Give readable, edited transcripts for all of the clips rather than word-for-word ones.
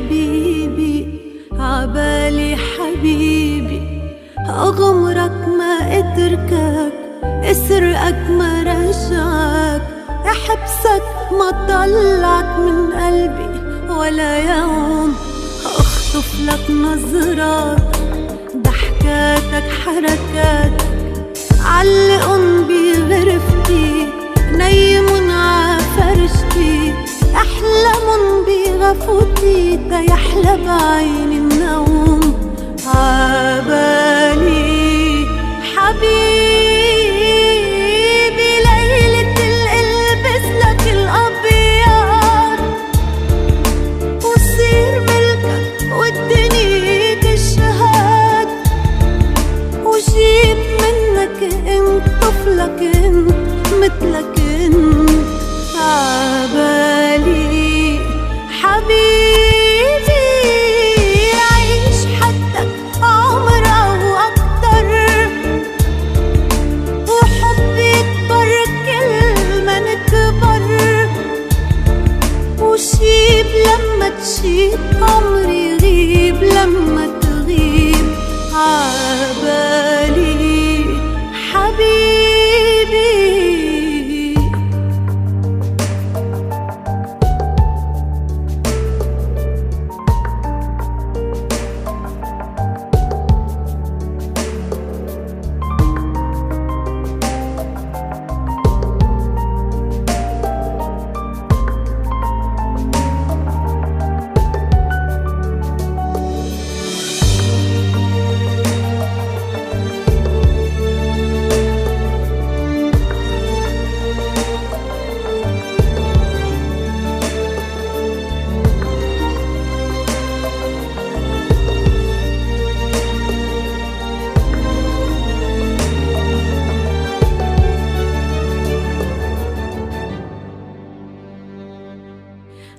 حبيبي، عبالي حبيبي، أغمرك ما أتركك، أسرقك ما رجعك، أحبسك ما طلعك من قلبي ولا يوم، أخطف لك نظرات، ضحكاتك حركاتك، علقن بغرفتي، نيمن عفرشتي، أحلمن بغفوتي، تيحلى بعيني النوم، عبالي حبيبي، ليلة القلبس لك الأبيض، وصير ملكك والدنيا تشهد، وجيب منك انت طفلك انت مثلك انت، عبالي حبيبي، عيش حدك عمر أو أكتر، وحبي يكبر كل ما نكبر، وشيب لما تشيب، عمري يغيب لما تغيب، عبالي حبيبي.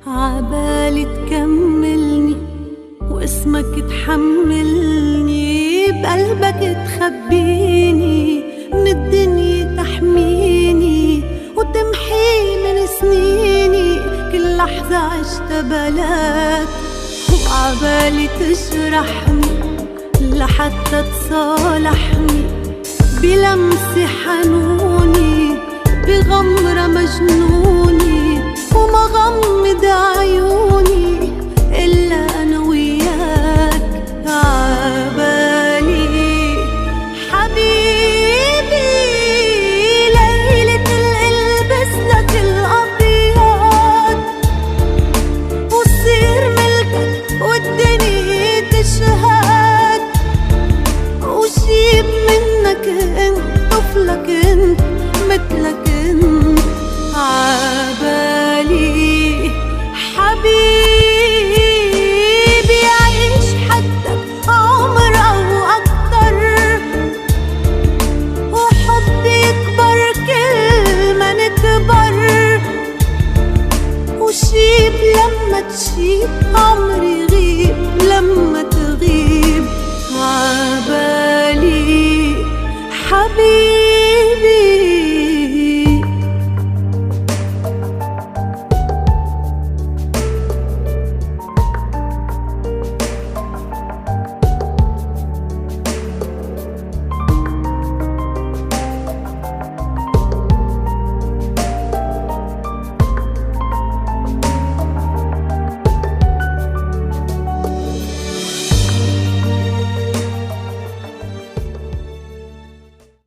عبالي تكملني واسمك تحملني، بقلبك تخبيني، من الدنيا تحميني، وتمحي من سنيني كل لحظة عشتها بلاك، وعبالي تجرحني لحتى تصالحني، بلمسة حنوني، بغمرة مجنوني، وما غمض عيوني إلا أنا وياك، عبالي حبيبي، ليلة القلبس لك الأبيض، وصير ملكك والدنيا تشهد، وجيب منك انت طفلك انت مثلك انت، عبالي حبيبي.